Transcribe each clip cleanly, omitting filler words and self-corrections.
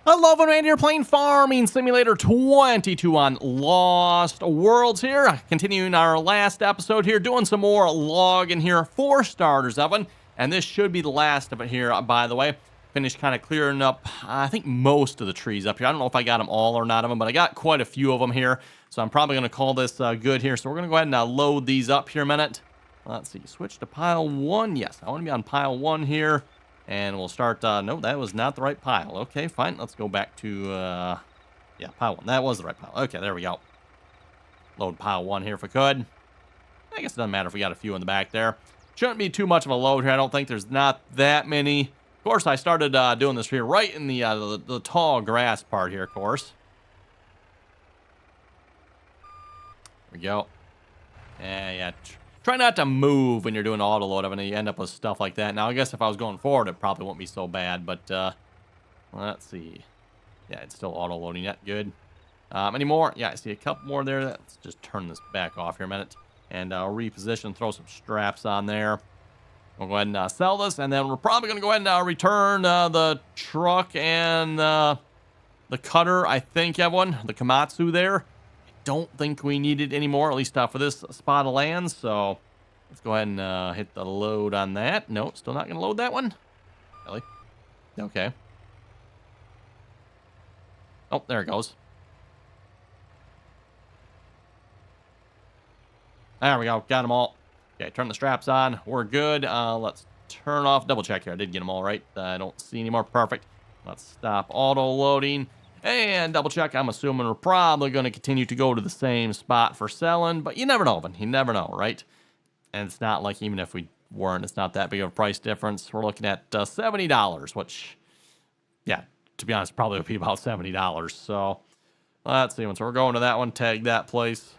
Hello, everyone, here playing Farming Simulator 22 on Lost Worlds here. Continuing our last episode here, doing some more logging here for starters, Evan. And this should be the last of it here, by the way. Finished kind of clearing up, I think, most of the trees up here. I don't know if I got them all or not of them, but I got quite a few of them here. So I'm probably going to call this good here. So we're going to go ahead and load these up here a minute. Let's see, switch to pile 1. Yes, I want to be on pile 1 here. And we'll start, no, that was not the right pile. Okay, fine. Let's go back to, yeah, pile 1. That was the right pile. Okay, there we go. Load pile 1 here if we could. I guess it doesn't matter if we got a few in the back there. Shouldn't be too much of a load here. I don't think there's not that many. Of course, I started doing this here right in the tall grass part here, of course. There we go. Yeah. Try not to move when you're doing auto load up and you end up with stuff like that. Now, I guess if I was going forward, it probably won't be so bad, but let's see. Yeah, it's still auto loading yet. Good. Any more? Yeah, I see a couple more there. Let's just turn this back off here a minute and reposition, throw some straps on there. We'll go ahead and sell this, and then we're probably going to go ahead and return the truck and the cutter, I think, everyone. The Komatsu there. Don't think we need it anymore, at least for this spot of land. So let's go ahead and hit the load on that. No, still not going to load that one. Really? Okay. Oh, there it goes. There we go. Got them all. Okay, turn the straps on. We're good. Let's turn off. Double check here. I did get them all right. I don't see any more. Perfect. Let's stop auto loading. And double check, I'm assuming we're probably going to continue to go to the same spot for selling, but you never know, you never know, right? And it's not like even if we weren't, it's not that big of a price difference. We're looking at $70, which, yeah, to be honest, probably would be about $70. So let's see. So we're going to that one, tag that place.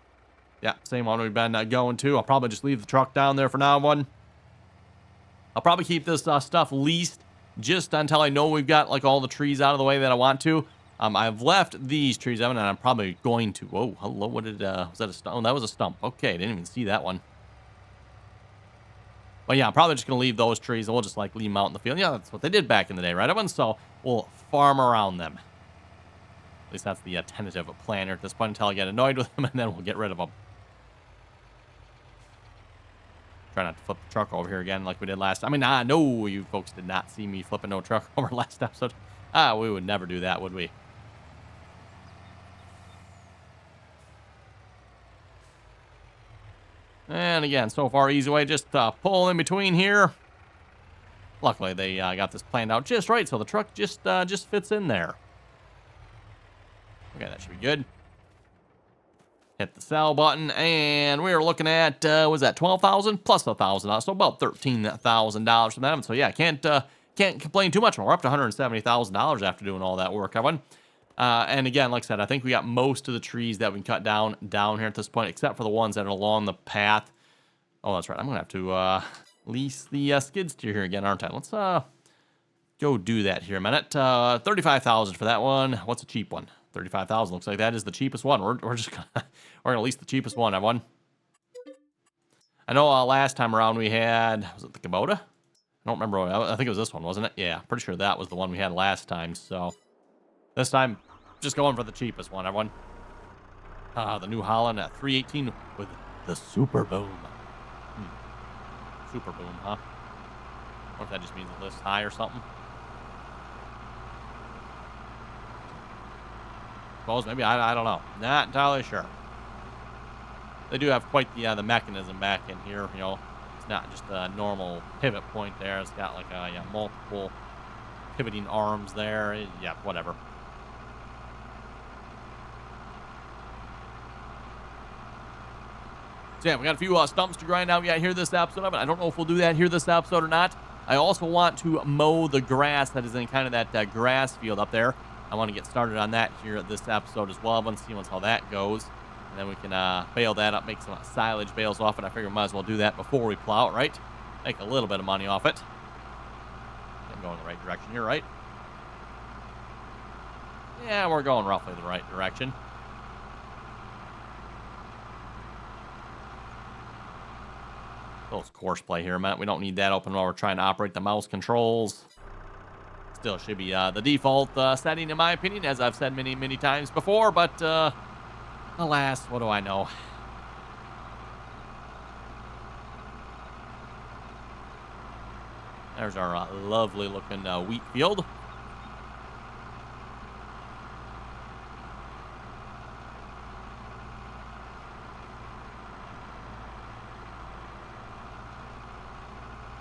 Yeah, same one we've been going to. I'll probably just leave the truck down there for now. I'll probably keep this stuff leased just until I know we've got like all the trees out of the way that I want to. I've left these trees, Evan, and I'm probably going to... Whoa, hello, what did... was that a stump? Oh, that was a stump. Okay, I didn't even see that one. But yeah, I'm probably just going to leave those trees, and we'll just, like, leave them out in the field. Yeah, that's what they did back in the day, right, Evan? So we'll farm around them. At least that's the tentative plan here at this point until I get annoyed with them, and then we'll get rid of them. Try not to flip the truck over here again like we did last time. I mean, I know you folks did not see me flipping no truck over last episode. We would never do that, would we? And again, so far, easy way, just pull in between here. Luckily, they got this planned out just right, so the truck just fits in there. Okay, that should be good. Hit the sell button, and we are looking at, was that $12,000 plus $1,000, so about $13,000 from that. So yeah, can't complain too much. We're up to $170,000 after doing all that work, Evan. And again, like I said, I think we got most of the trees that we can cut down here at this point, except for the ones that are along the path. Oh, that's right. I'm going to have to lease the skid steer here again, aren't I? Let's go do that here a minute. $35,000 for that one. What's a cheap one? $35,000. Looks like that is the cheapest one. We're just gonna lease the cheapest one, everyone. I know last time around we had, was it the Kubota? I don't remember. I think it was this one, wasn't it? Yeah, pretty sure that was the one we had last time. So this time, just going for the cheapest one, everyone. The New Holland at 318 with the Super Boom. Super Boom, huh? I wonder if that just means it lifts high or something. Suppose maybe, I don't know. Not entirely sure. They do have quite the mechanism back in here. You know, it's not just a normal pivot point there. It's got like multiple pivoting arms there. Yeah, whatever. So yeah, we got a few stumps to grind out yet here this episode of it. I don't know if we'll do that here this episode or not. I also want to mow the grass that is in kind of that grass field up there. I want to get started on that here at this episode as well. I want to see how that goes. And then we can bale that up, make some silage bales off it. I figure we might as well do that before we plow it, right? Make a little bit of money off it. I'm going the right direction here, right? Yeah, we're going roughly the right direction. Those Courseplay here, Matt. We don't need that open while we're trying to operate the mouse controls. Still should be the default setting, in my opinion, as I've said many, many times before. But alas, what do I know? There's our lovely looking wheat field.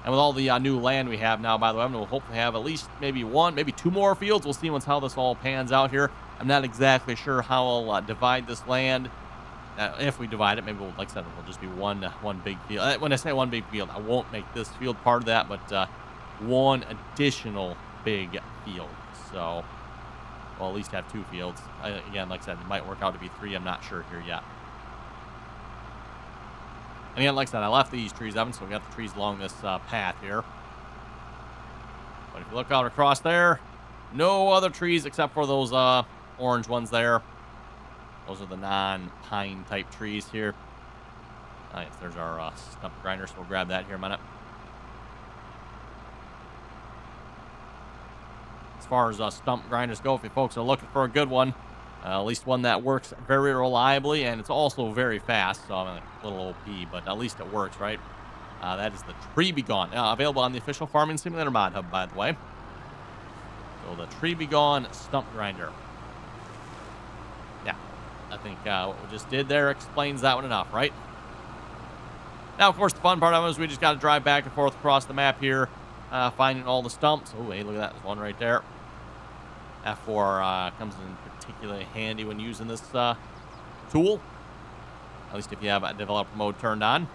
And with all the new land we have now, by the way, we'll hopefully have at least maybe one, maybe two more fields. We'll see once how this all pans out here. I'm not exactly sure how I'll divide this land. If we divide it, maybe we'll, like I said, it'll just be one big field. When I say one big field, I won't make this field part of that, but one additional big field. So we'll at least have two fields. Again, like I said, it might work out to be three. I'm not sure here yet. And again, like I said, I left these trees, Evan, so we got the trees along this path here. But if you look out across there, no other trees except for those orange ones there. Those are the non-pine type trees here. Yes, there's our stump grinder, so we'll grab that here in a minute. As far as stump grinders go, if you folks are looking for a good one, at least one that works very reliably, and it's also very fast, so I'm a little OP, but at least it works, right? That is the Tree Be Gone. Available on the official Farming Simulator mod hub, by the way. So the Tree Be Gone stump grinder. Yeah, I think what we just did there explains that one enough, right? Now, of course, the fun part of it is we just got to drive back and forth across the map here, finding all the stumps. Oh, hey, look at that. There's one right there. F4 comes in particularly handy when using this tool, at least if you have a developer mode turned on.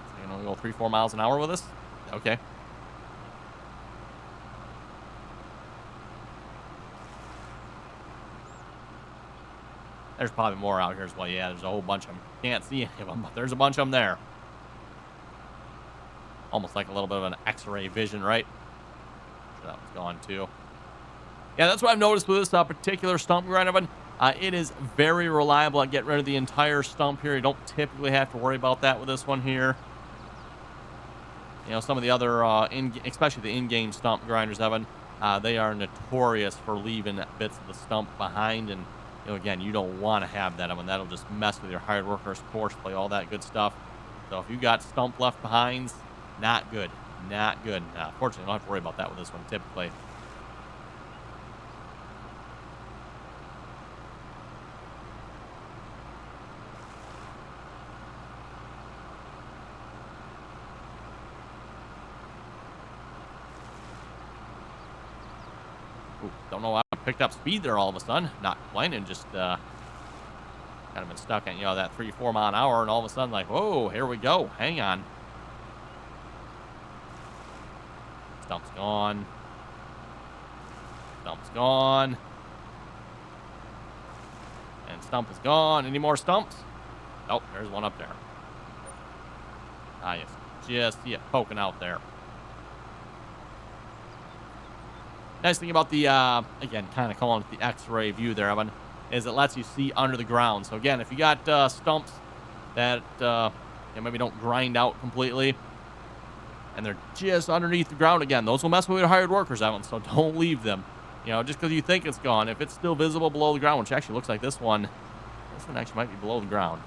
So you can only go 3-4 miles an hour with this. Okay. There's probably more out here as well. Yeah, there's a whole bunch of them. Can't see any of them, but there's a bunch of them there. Almost like a little bit of an X-ray vision, right? That was gone too. Yeah, that's what I've noticed with this particular stump grinder. It is very reliable at getting rid of the entire stump here. You don't typically have to worry about that with this one here. You know, some of the other, especially the in-game stump grinders, Evan, they are notorious for leaving bits of the stump behind. And, you know, again, you don't want to have that. That'll just mess with your hired workers, courseplay, all that good stuff. So if you got stump left behinds, not good. Not good. Fortunately, I don't have to worry about that with this one, typically. Ooh, don't know why I picked up speed there all of a sudden. Not complaining, just kind of been stuck at, you know, that 3-4 mile an hour, and all of a sudden, like, whoa, here we go. Hang on. Stump's gone. Stump's gone. And stump is gone. Any more stumps? Nope, there's one up there. Ah, yes. Just see it poking out there. Nice thing about the, again, kind of calling it the X-ray view there, Evan, is it lets you see under the ground. So, again, if you got stumps that maybe don't grind out completely, and they're just underneath the ground, again, those will mess with your hired workers, Evan, so don't leave them. You know, just because you think it's gone, if it's still visible below the ground, which actually looks like this one actually might be below the ground.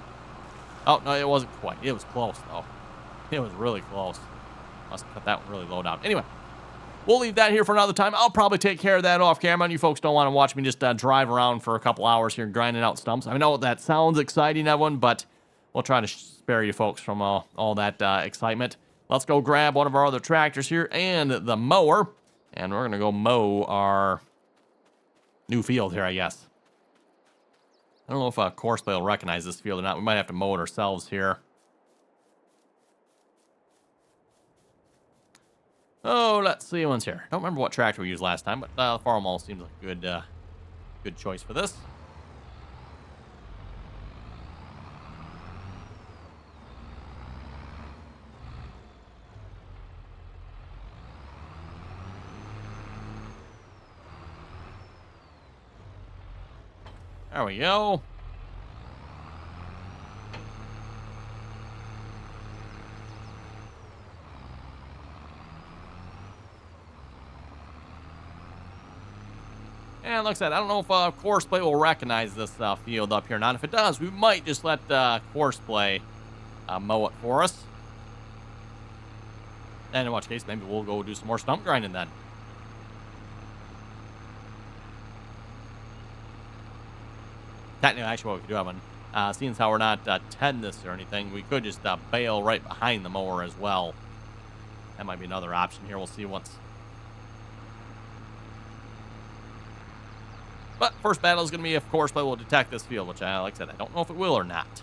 Oh, no, it wasn't quite. It was close, though. It was really close. Must have cut that one really low down. Anyway, we'll leave that here for another time. I'll probably take care of that off camera, and you folks don't want to watch me just drive around for a couple hours here grinding out stumps. I know that sounds exciting, everyone, but we'll try to spare you folks from all that excitement. Let's go grab one of our other tractors here and the mower, and we're going to go mow our new field here, I guess. I don't know if Courseplay will recognize this field or not. We might have to mow it ourselves here. Oh, let's see what's here. Don't remember what tractor we used last time, but the Farmall seems like a good choice for this. There we go. And like I said, I don't know if Courseplay will recognize this field up here or not. If it does, we might just let Courseplay mow it for us. And in which case, maybe we'll go do some more stump grinding then. Technically, actually, what we could do, Evan, seeing as how we're not 10 this or anything, we could just bail right behind the mower as well. That might be another option here. We'll see once. But first battle is going to be if Courseplay will detect this field, which, like I said, I don't know if it will or not.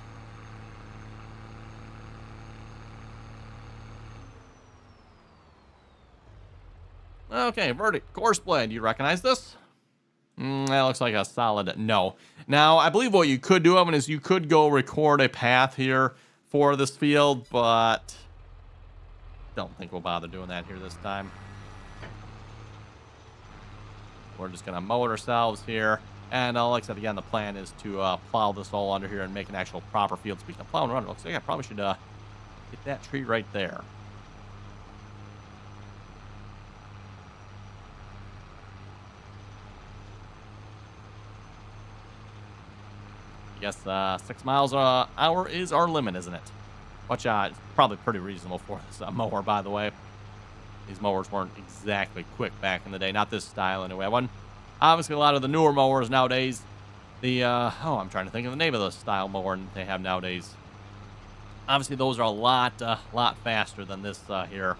Okay, verdict. Courseplay, do you recognize this? That looks like a solid no. Now, I believe what you could do, Evan, is you could go record a path here for this field, but don't think we'll bother doing that here this time. We're just going to mow it ourselves here. And like I said, again, the plan is to plow this all under here and make an actual proper field. Speaking of plowing around, it looks like I probably should get that tree right there. I guess 6 miles an hour is our limit, isn't it? Which is probably pretty reasonable for this mower, by the way. These mowers weren't exactly quick back in the day. Not this style, anyway. Obviously, a lot of the newer mowers nowadays, I'm trying to think of the name of the style mower they have nowadays. Obviously, those are a lot faster than this here.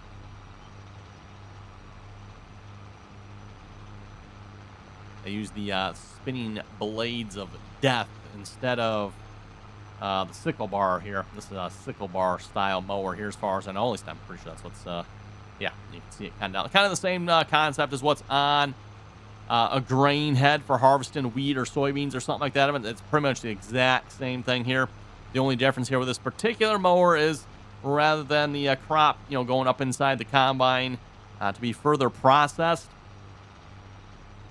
They use the spinning blades of death instead of the sickle bar here. This is a sickle bar style mower here, as far as I know. At least I'm pretty sure that's what's, yeah, you can see it kind of the same concept as what's on a grain head for harvesting wheat or soybeans or something like that. I mean, it's pretty much the exact same thing here. The only difference here with this particular mower is rather than the crop, going up inside the combine to be further processed,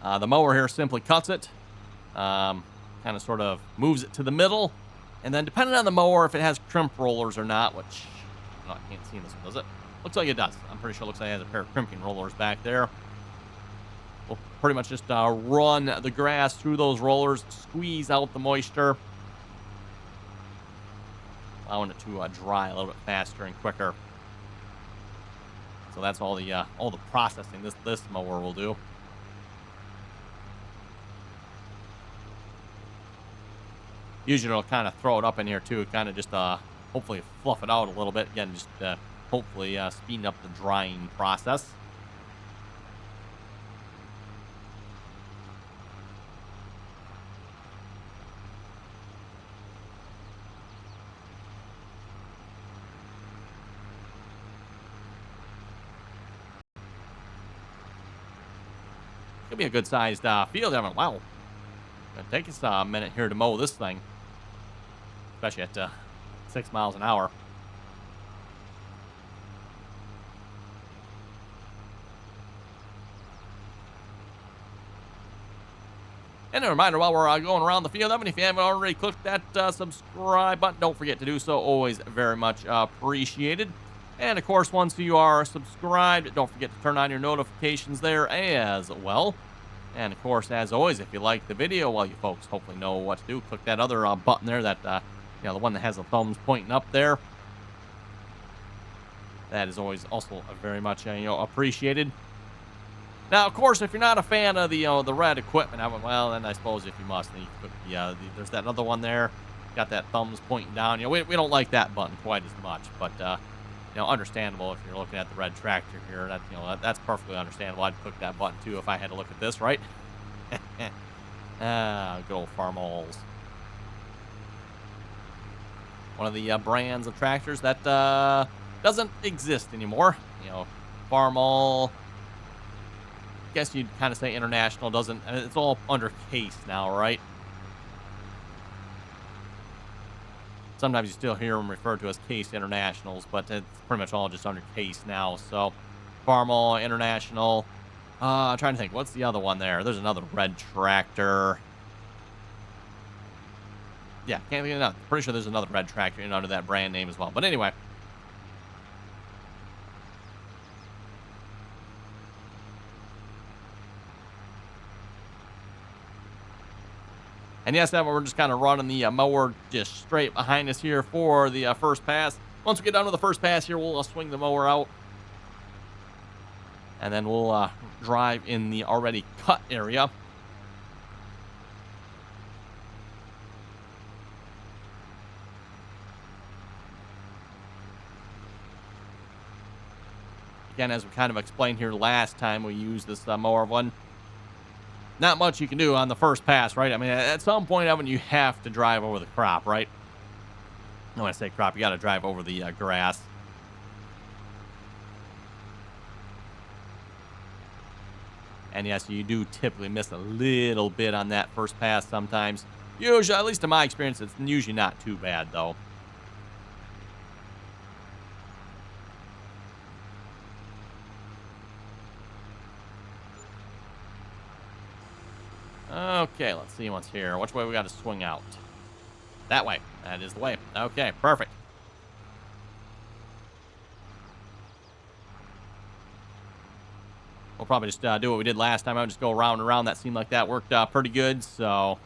the mower here simply cuts it, kind of sort of moves it to the middle, and then depending on the mower, if it has crimp rollers or not, which I can't see in this one, does it? Looks like it does. I'm pretty sure it looks like it has a pair of crimping rollers back there. We'll pretty much just run the grass through those rollers, squeeze out the moisture, allowing it to dry a little bit faster and quicker. So that's all the processing this mower will do. Usually it'll kind of throw it up in here too, kind of just hopefully fluff it out a little bit. Again, just hopefully speeding up the drying process. Could be a good sized field. I mean, wow. It'll take us a minute here to mow this thing, especially at 6 miles an hour. And a reminder while we're going around the field, if you haven't already clicked that subscribe button, don't forget to do so. Always very much appreciated. And of course, once you are subscribed, don't forget to turn on your notifications there as well. And of course, as always, if you like the video, well, you folks hopefully know what to do. Click that other button there, that the one that has the thumbs pointing up there. That is always also very much appreciated. Now, of course, if you're not a fan of the red equipment, well, then I suppose if you must, then you could put there's that other one there, got that thumbs pointing down. We don't like that button quite as much, but understandable if you're looking at the red tractor here. That that's perfectly understandable. I'd click that button too if I had to look at this, right? Good old Farmalls. One of the brands of tractors that doesn't exist anymore. Farmall. Guess you'd kind of say International doesn't. It's all under Case now, right? Sometimes you still hear them referred to as Case Internationals, but it's pretty much all just under Case now. So, Farmall, International. I'm trying to think. What's the other one there? There's another red tractor. Yeah, can't think of that. Pretty sure there's another red tractor under that brand name as well. But anyway. And yes, that we're just kind of running the mower just straight behind us here for the first pass. Once we get done with the first pass here, we'll swing the mower out. And then we'll drive in the already cut area. Again, as we kind of explained here last time we used this mower one, not much you can do on the first pass, right? I mean, at some point, Evan, you have to drive over the crop, right? When I say crop, you got to drive over the grass. And yes, you do typically miss a little bit on that first pass sometimes. Usually, at least in my experience, it's usually not too bad, though. Okay, let's see what's here. Which way we got to swing out? That way. That is the way. Okay, perfect. We'll probably just do what we did last time. I would just go around and around. That seemed like that worked pretty good, so...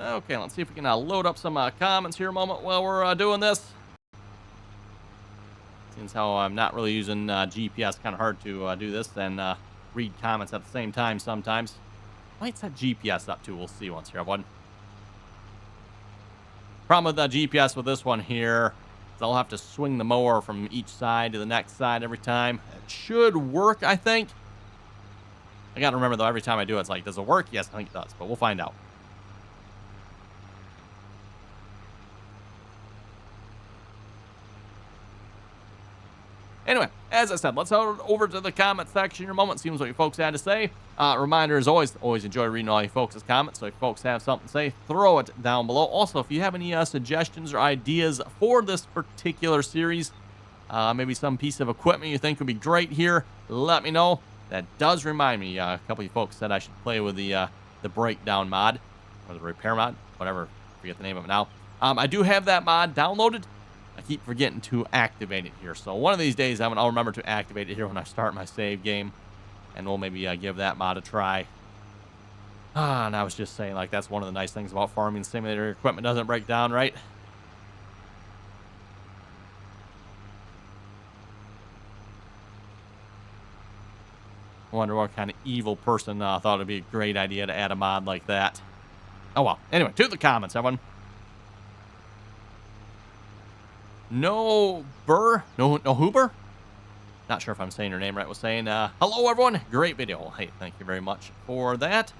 Okay, let's see if we can load up some comments here a moment while we're doing this. Seems how I'm not really using GPS, kind of hard to do this and read comments at the same time sometimes. Might set GPS up too. We'll see once here, everyone. Problem with the GPS with this one here is I'll have to swing the mower from each side to the next side every time. It should work, I think. I got to remember, though, every time I do it, it's like, does it work? Yes, I think it does, but we'll find out. Anyway, as I said, let's head over to the comment section in a moment. Seems what you folks had to say. Reminder, as always enjoy reading all you folks' comments. So if you folks have something to say, throw it down below. Also, if you have any suggestions or ideas for this particular series, maybe some piece of equipment you think would be great here, let me know. That does remind me, a couple of you folks said I should play with the breakdown mod, or the repair mod, whatever, forget the name of it now. I do have that mod downloaded. I keep forgetting to activate it here. So one of these days, I'll remember to activate it here when I start my save game. And we'll maybe give that mod a try. And I was just saying, like, that's one of the nice things about Farming Simulator. Equipment doesn't break down, right? I wonder what kind of evil person thought it'd be a great idea to add a mod like that. Oh, well. Anyway, to the comments, everyone. No Huber? Not sure if I'm saying her name right. Was saying, hello everyone, great video. Hey, thank you very much for that.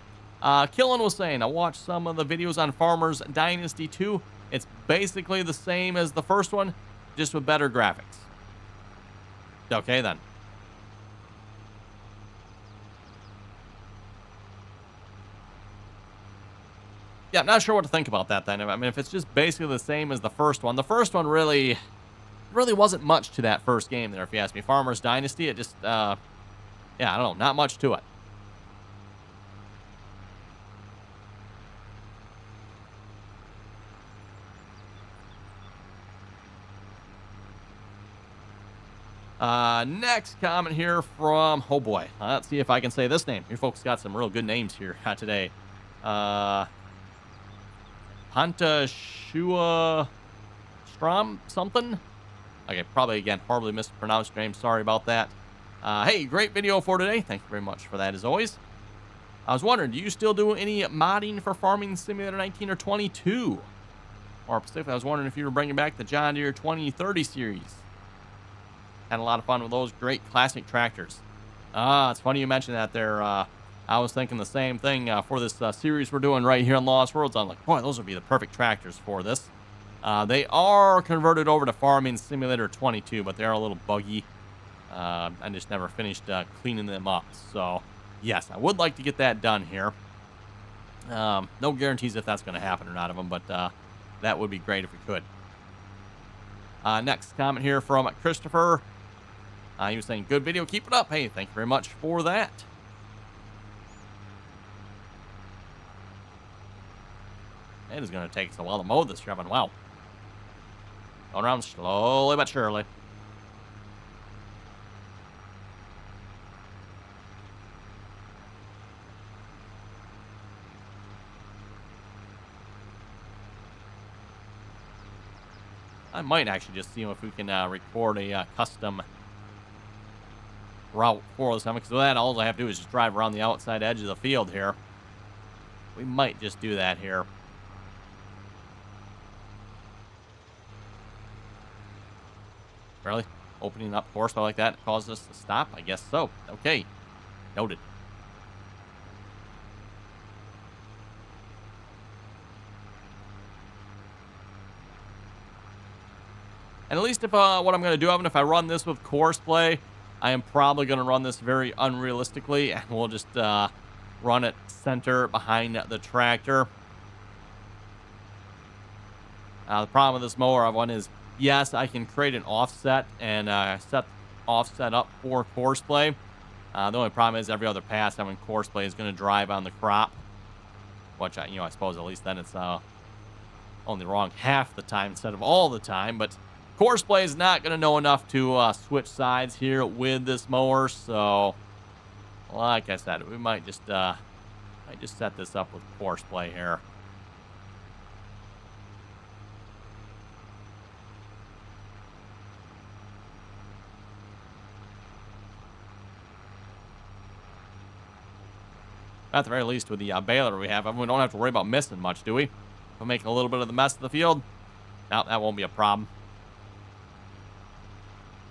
Killen was saying, I watched some of the videos on Farmers Dynasty 2. It's basically the same as the first one, just with better graphics. Okay then. Yeah, I'm not sure what to think about that then. I mean, if it's just basically the same as the first one really wasn't much to that first game there, if you ask me. Farmers Dynasty, it just, yeah, I don't know, not much to it. Next comment here from, oh boy, let's see if I can say this name. You folks got some real good names here today. Panta Shua Strom something? Okay, probably, again, horribly mispronounced your name. Sorry about that. Hey, great video for today. Thank you very much for that, as always. I was wondering, do you still do any modding for Farming Simulator 19 or 22? Or specifically, I was wondering if you were bringing back the John Deere 2030 series. Had a lot of fun with those great classic tractors. It's funny you mentioned that there. I was thinking the same thing for this series we're doing right here on Lost Worlds. I'm like, boy, those would be the perfect tractors for this. They are converted over to Farming Simulator 22, but they are a little buggy. I just never finished cleaning them up. So, yes, I would like to get that done here. No guarantees if that's going to happen or not of them, but that would be great if we could. Next comment here from Christopher. He was saying, good video, keep it up. Hey, thank you very much for that. It is going to take us a while to mow this, Trevin. Wow. Going around slowly but surely. I might actually just see if we can record a custom route for this time, because with that, all I have to do is just drive around the outside edge of the field here. We might just do that here. Really? Opening up Courseplay like that caused us to stop? I guess so. Okay. Noted. And at least if what I'm going to do, Evan, if I run this with Courseplay, I am probably going to run this very unrealistically, and we'll just run it center behind the tractor. The problem with this mower one is, yes, I can create an offset and set offset up for Courseplay. The only problem is every other pass, I mean, Courseplay is going to drive on the crop, which I suppose at least then it's only wrong half the time instead of all the time. But Courseplay is not going to know enough to switch sides here with this mower, so like I said, we might just set this up with Courseplay here. At the very least, with the baler we have, we don't have to worry about missing much, do we? If we're making a little bit of the mess of the field, no, that won't be a problem.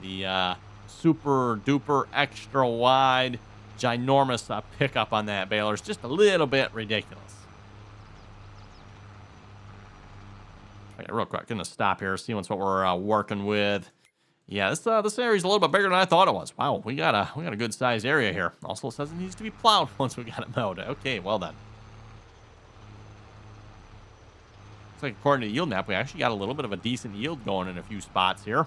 The super duper extra wide, ginormous pickup on that baler is just a little bit ridiculous. Okay, real quick, gonna stop here, see what we're working with. Yeah, this area is a little bit bigger than I thought it was. Wow, we got a good sized area here. Also says it needs to be plowed once we got it mowed. Okay, well then. Looks like according to the yield map, we actually got a little bit of a decent yield going in a few spots here.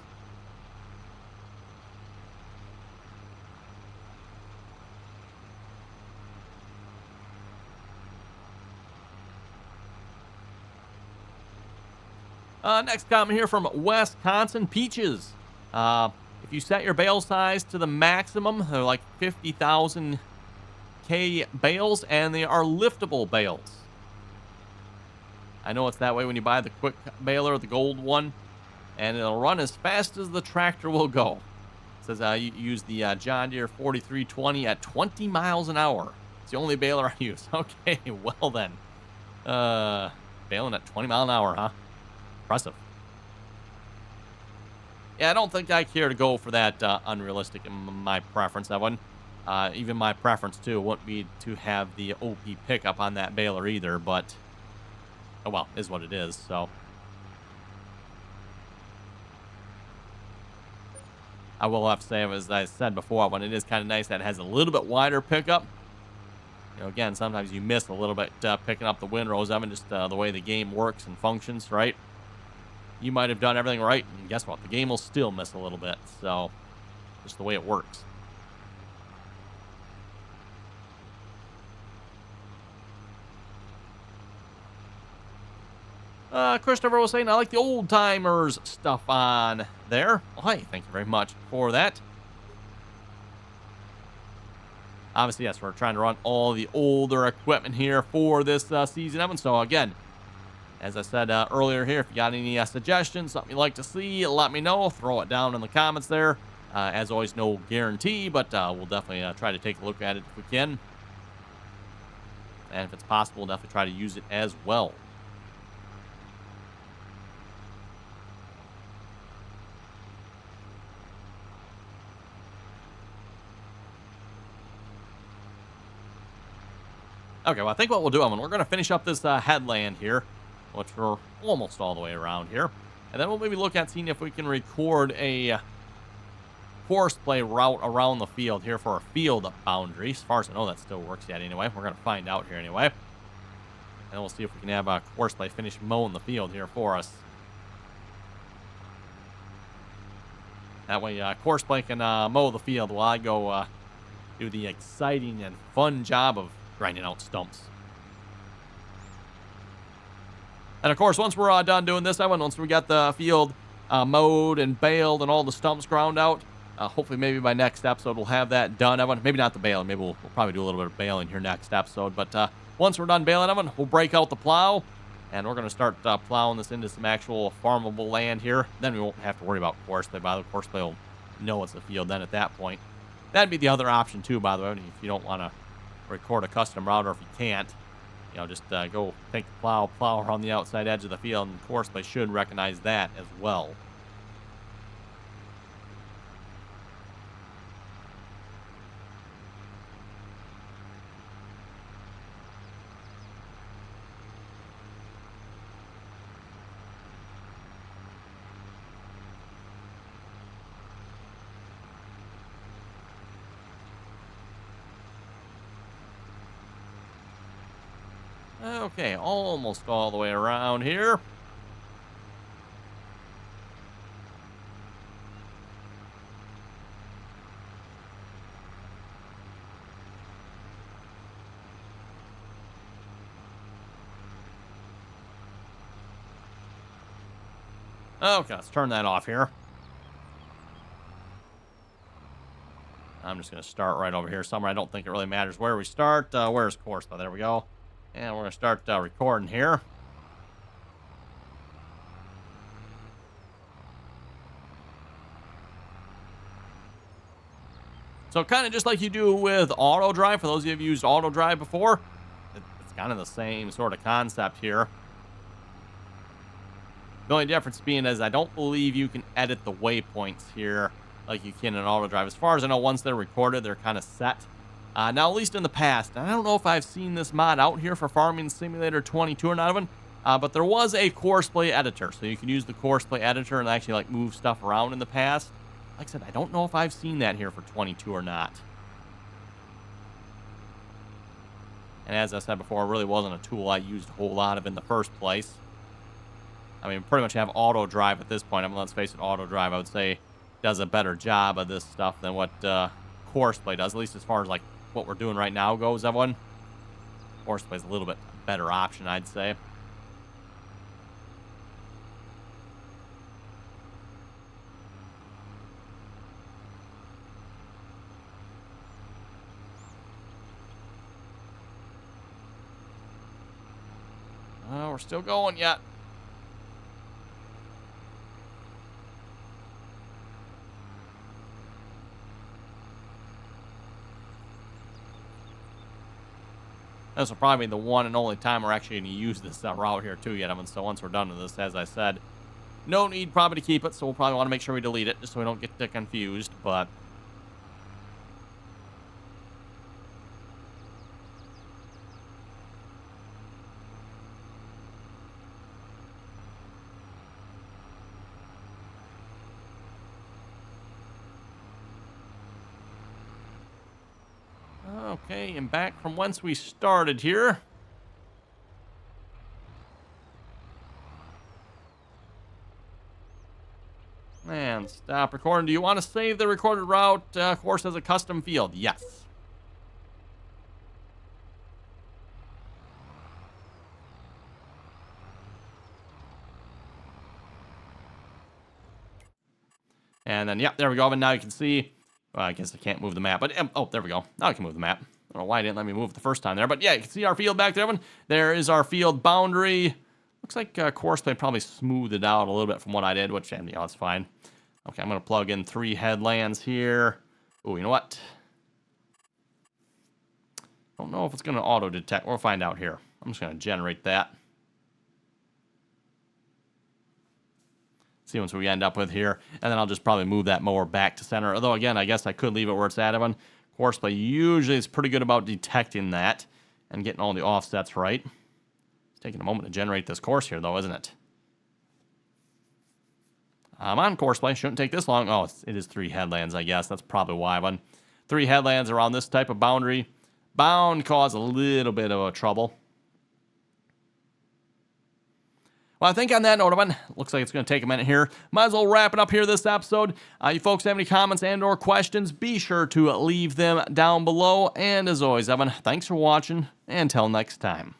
Next comment here from Wisconsin Peaches. If you set your bale size to the maximum, they're like 50,000 K bales, and they are liftable bales. I know it's that way when you buy the quick baler, the gold one, and it'll run as fast as the tractor will go. It says you use the John Deere 4320 at 20 miles an hour. It's the only baler I use. Okay, well then. Baling at 20 miles an hour, huh? Impressive. Yeah, I don't think I care to go for that unrealistic in my preference. That one, even my preference too, wouldn't be to have the OP pickup on that baler either. But oh well, is what it is. So I will have to say, as I said before, when it is kind of nice that it has a little bit wider pickup. You know, again, sometimes you miss a little bit picking up the windrows of it, just the way the game works and functions, right? You might have done everything right, and guess what? The game will still miss a little bit. So, just the way it works. Christopher was saying, I like the old-timers stuff on there. Well, hey, thank you very much for that. Obviously, yes, we're trying to run all the older equipment here for this season, Evan. So, again, as I said earlier here, if you got any suggestions, something you'd like to see, let me know. Throw it down in the comments there. As always, no guarantee, but we'll definitely try to take a look at it if we can. And if it's possible, we'll definitely try to use it as well. Okay, well, I think what we'll do, we're going to finish up this headland here, which we're almost all the way around here. And then we'll maybe look at seeing if we can record a Courseplay route around the field here for a field boundary. As far as I know, that still works yet anyway. We're going to find out here anyway. And then we'll see if we can have Courseplay finish mowing the field here for us. That way, Courseplay can mow the field while I go do the exciting and fun job of grinding out stumps. And of course, once we're done doing this, once we got the field mowed and baled and all the stumps ground out, hopefully maybe by next episode we'll have that done. Maybe not the baling. Maybe we'll probably do a little bit of baling here next episode. But once we're done baling, we'll break out the plow, and we're going to start plowing this into some actual farmable land here. Then we won't have to worry about Courseplay. By the way, Courseplay will know it's a field then at that point. That'd be the other option too, by the way, if you don't want to record a custom route, or if you can't, just go take the plow around the outside edge of the field, and Courseplay should recognize that as well. Okay, almost all the way around here. Okay, let's turn that off here. I'm just going to start right over here somewhere. I don't think it really matters where we start. Where's Courseplay? There we go. And we're going to start recording here. So kind of just like you do with auto drive, for those of you who've used auto drive before, it's kind of the same sort of concept here. The only difference being is I don't believe you can edit the waypoints here like you can in auto drive. As far as I know, once they're recorded, they're kind of set. Now, at least in the past, I don't know if I've seen this mod out here for Farming Simulator 22 or not, but there was a Courseplay editor, so you can use the Courseplay editor and actually move stuff around in the past. Like I said, I don't know if I've seen that here for 22 or not. And as I said before, it really wasn't a tool I used a whole lot of in the first place. I mean, pretty much have auto drive at this point. Let's face it, auto drive, I would say, does a better job of this stuff than what Courseplay does, at least as far as what we're doing right now goes, everyone. Courseplay's a little bit better option, I'd say. We're still going yet. This will probably be the one and only time we're actually going to use this route here too yet. So once we're done with this, as I said, no need probably to keep it, so we'll probably want to make sure we delete it just so we don't get confused, but... Okay, and back from whence we started here. And stop recording. Do you want to save the recorded route, course, as a custom field? Yes. And then, yeah, there we go. And now you can see... Well, I guess I can't move the map, but, oh, there we go. Now I can move the map. I don't know why it didn't let me move the first time there, but yeah, you can see our field back there. There is our field boundary. Looks like Courseplay probably smoothed it out a little bit from what I did, which, it's fine. Okay, I'm going to plug in 3 headlands here. Oh, you know what? Don't know if it's going to auto-detect. We'll find out here. I'm just going to generate that. See what we end up with here, and then I'll just probably move that mower back to center. Although, again, I guess I could leave it where it's at. Courseplay usually is pretty good about detecting that and getting all the offsets right. It's taking a moment to generate this course here, though, isn't it? I'm on Courseplay. Shouldn't take this long. Oh, it is 3 headlands, I guess. That's probably why. 3 headlands around this type of boundary bound cause a little bit of trouble. Well, I think on that note, looks like it's going to take a minute here. Might as well wrap it up here this episode. You folks have any comments and or questions, be sure to leave them down below. And as always, Evan, thanks for watching, and until next time.